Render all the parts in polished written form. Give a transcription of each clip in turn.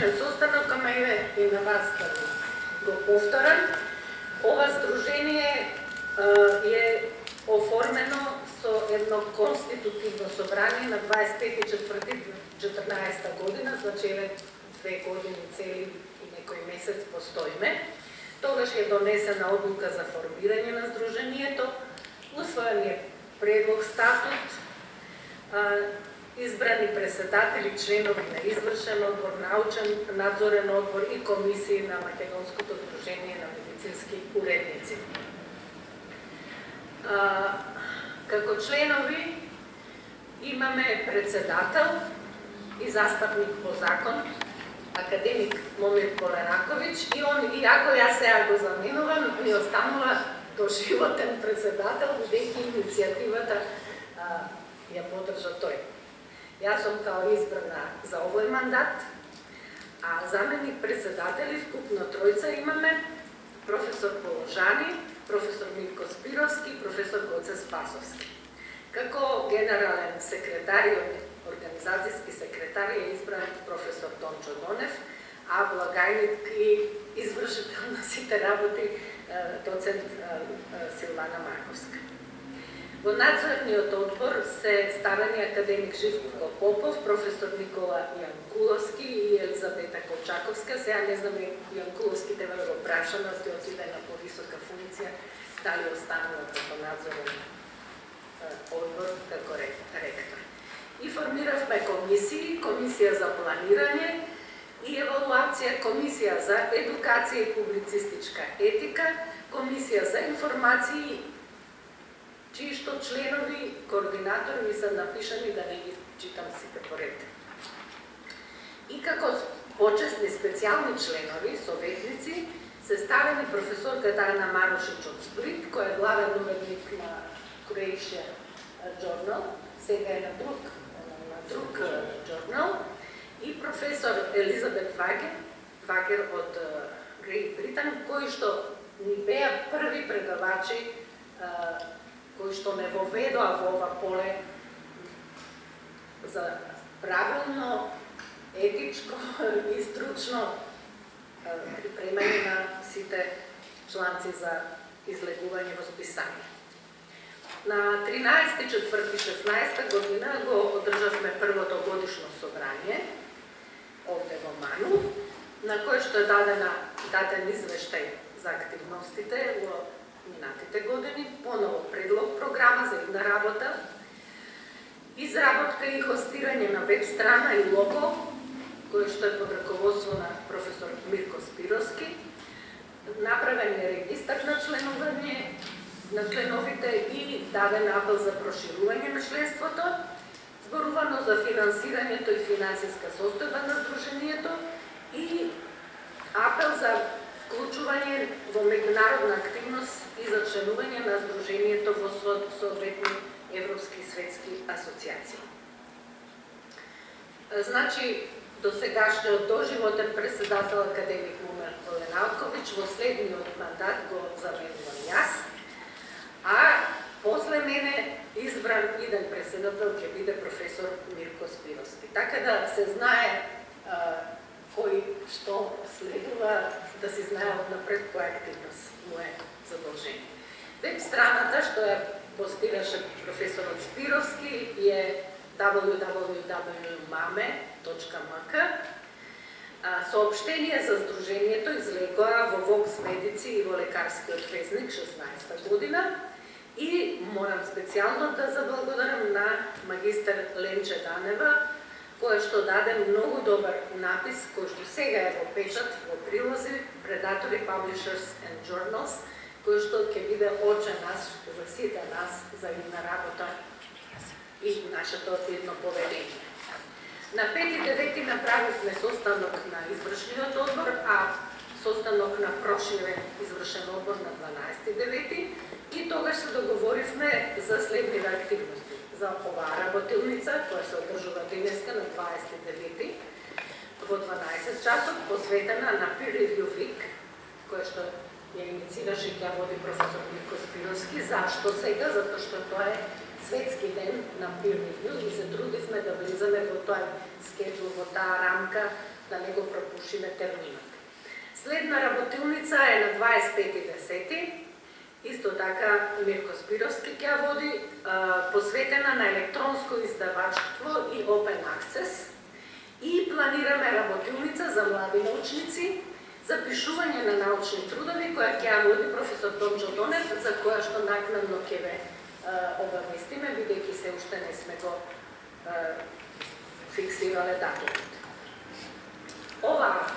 вчерашниот состанок, ама и на вас да го повторам. Ова здружение е оформено со едно конститутивно собрание на 25.4.14 година, значи 2 години цели и некој месец постоиме. Тогаш е донесена одлука за формирање на здружението, усвоен е предлог статут, избрани председатели, членови на извршен одбор, научен надзорен одбор и комисии на Македонското здружение на медицински уредници. Како членови имаме председател и застапник по закон, академик Момир Полеракович, и он, иако јас сега го заменувам, ми останува доживотен председател, бидејќи иницијативата ја поддржа тој. Јас сум као избрана за овој мандат, а заменик председатели вкупно тројца имаме: професор Положани, професор Милко Спировски, професор Гоце Спасовски. Како генерален секретар и организацијски секретар е избран професор Тончо Донев, а благајник и извршител на сите работи доцент Силвана Марковска. Во надзорниот одбор се ставени академик Живко Попов, професор Никола Јанкуловски и Елизабета Колчаковска. Сега не знам, Јанкуловски треба да го прашам, да сте отиде на повисока функција, дали останува како надзорен одбор, како ректор. И формиравме комисии: комисија за планирање и евалуација, комисија за едукација и публицистичка етика, комисија за информации, чии што членови, координатори ми се напишани, да не ги читам сите поред. И како почесни специјални членови, советници, се ставени професорка Дана Марошич од Сплит, која е главен уредник на Croatia Journal, сега е на друг журнал, и професор Елизабет Вагер од Great Britain, кои што ни беа први предавачи, кои што не воведоа во ова поле за правилно, етичко и стручно припремање на сите чланци за излегување во списание. На 13.4.16 година го одржавме првото годишно собрание овде во Ману, на кој што е даден извештај за активностите во минатите години, поново предлог програма за една работа, изработка и хостирање на веб страна и лого, кој што е под раководство на професор Мирко Спировски, направен е регистар на членовите и даден апел за проширување на членството, зборувано за финансирањето и финансиска состојба на здружението и апел за вклучување во меѓународна активност и за членување на здружението во соодветни европски и светски асоциации. Значи, досегашниот доживотен председател академик Момир Полеракович во следниот мандат го заменувам јас, а после мене избран иден председател ќе биде професор Мирко Спировски. Така да се знае кој што следува, да се знае однапред која активност му е задолжение. Веб страната што ја постираше професорот Спировски е www.mame.mk. Сообщение за здружението излегоа во Vox Medici и во Лекарскиот везник 16 година. И морам специјално да заблагодарам на магистар Ленче Данева, која што даде многу добар напис, кој што сега е во печат, во прилози, Predatory Publishers and Journals, кој што ќе биде очен нас за сите нас за една работа и нашето едно поведение. На 5.9. направивме состанок на извршниот одбор, а состанок на проширен извршен одбор на 12.9. И тогаш се договоривме за следните активности. За оваа работилница, која се одржува денеска на 29. во 12 часот, посветена на Peer Review Week, која што ја инициираше и ја води професор Мирко Спировски. Зашто сега? Затоа што тоа е светски ден на 1 јул и се трудисме да влизаме во тој скеджул, во таа рамка, да не го пропушиме терминот. Следна работилница е на 25.10. Исто така Мирко Спировски ќе води, посветена на електронско издавачство и Open Access. И планираме работилница за млади научници, за пишување на научни трудови, која ќе води професор Томчо Донев, за која што накнадно ќе ве обавестиме, бидејќи се уште не сме го фиксирале датумот. Оваа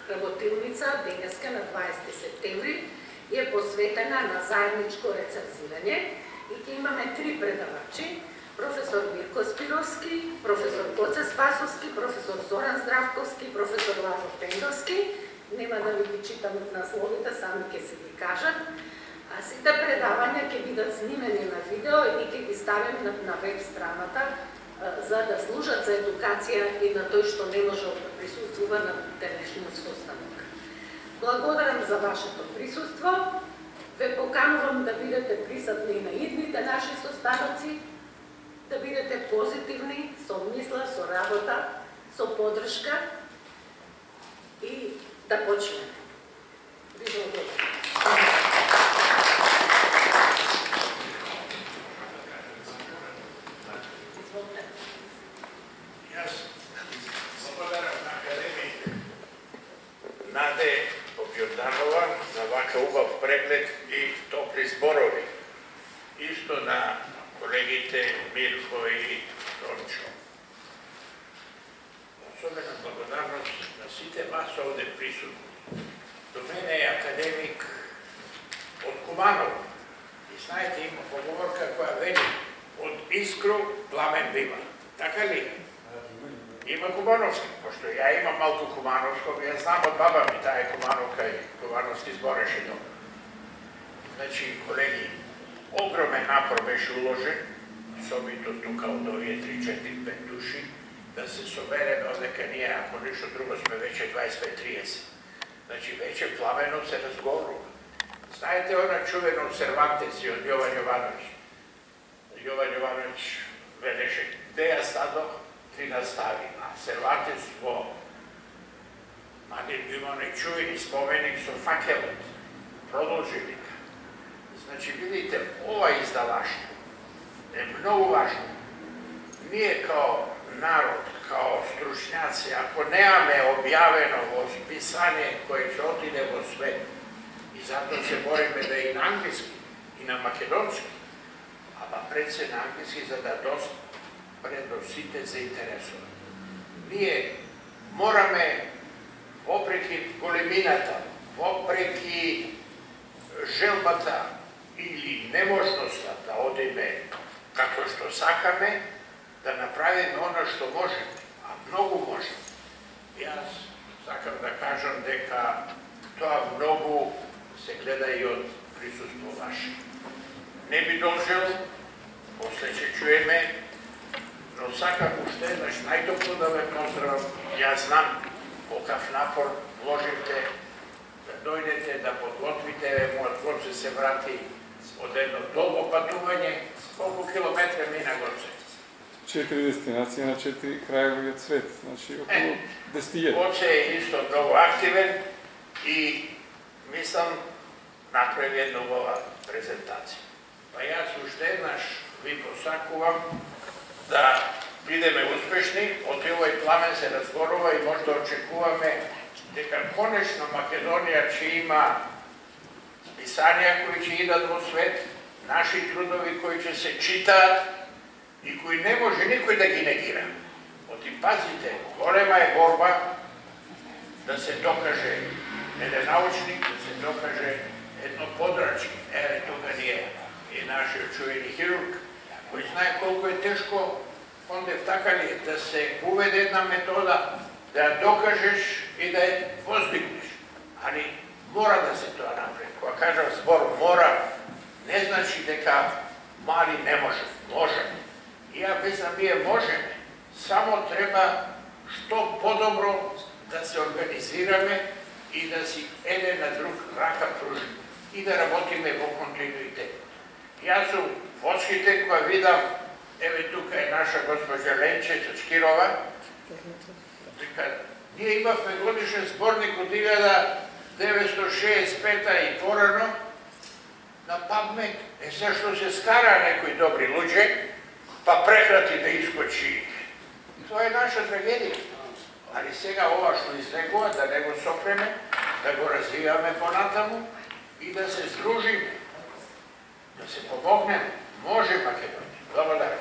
работилница денеска на 20 септември е посветена на заедничко рецензирање и ќе имаме 3 предавачи: професор Мирко Спировски, професор Гоце Спасовски, професор Зоран Здравковски, професор Лазо Пендовски. Нема да ви ги читам насловите, сами ќе се ги кажат. А сите предавања ќе бидат снимени на видео и ќе ги ставим на веб страната за да служат за едукација и на тој што не може да присуствува на денешниот состанок. Благодарам за вашето присуство. Ве поканувам да бидете присутни на идните наши состаноци, да бидете позитивни, со мисла, со работа, со подршка и да почнеме. Ви благодарам. Благодарам на академик Наде Попјорданова за вака убав преглед и топли зборови. Исто на колегите Мирко и Томчо. Особена благодарност на сите вас овде присутни. До мене е академик од Куманово. И знаете, има поговорка која вели: од искру пламен бива. Така ли? Има кумановски, пошто ја имам малку кумановско, ја знам од баба ми, таа е кумановка и кумановски збореше добро. Значи, колеги, огромен напор беше уложен, особито тука од овие 3-4-5 души, да се собереме, одека ние, ако ништо друго, сме веќе 25-30. Значи, веќе пламено се разговорува. Знаете она чувено Сервантеси од Јован Јовановиќ? Јован Јовановиќ велеше: "Де ја стадох, три настави", а Сервантес во има оној чувени споменик со факелот, продолжи вика. Значи, видите, ова издаваштво е многу важно. Ние као народ, као стручњаци, ако немаме објавено во списание кое ќе отиде во свет, и затоа се бориме да и на англиски, и на македонски, ама пред се на англиски, за да допре до сите заинтересовани. Ние мораме, вопреки големината, вопреки желбата или неможноста да одиме како што сакаме, да направиме оно што можеме, а многу можеме. Јас сакам да кажам дека тоа многу се гледа и од присуство ваше. Не би должел, после ќе чуеме, но сакам уште еднаш најтопло да ве поздравам. Јас знам колкав напор вложите да дојдете, да подготвите, мојот Гоце се врати од едно долго патување. Колку километра мина Гоце? 4 дестинации на 4 крајеви од свет, значи околу 10. Гоце е исто многу активен и мислам направи една убава презентација. Па јас уште еднаш ви посакувам да бидеме успешни, од овој пламен се разгорува и може да очекуваме дека конечно Македонија ќе има списанија кои ќе идат во свет, наши трудови кои ќе се читаат и кои не може никој да ги негира. Оти пазите, голема е борба да се докаже еден научник, да се докаже едно подрачје. Еве тука ние и нашиот чувени хирург, кој знае колку е тешко, Кондев, така ли е, да се уведе една метода, да ја докажеш и да ја воздигнеш. Али мора да се тоа направи. Кога кажам збор мора, не значи дека мали не може. Може. И ја мислам, ние можеме. Само треба што подобро да се организираме и да си еден на друг рака пружиме и да работиме во континуитет. Јас сум Odskite koja vidam, evo i tuka je naša gospođa Lenčeć od Škirova, nije imavme godišnji zbornik od 1906 peta i porano, na pamet, sad što se skara nekoj dobri luđe, pa prekrati da iskoči. To je naša tragedija. Ali svega ova što iznego, da nego sopreme, da go razvijame po natamu i da se združimo, da se pomognemo. Može Makedonija. Благодаря.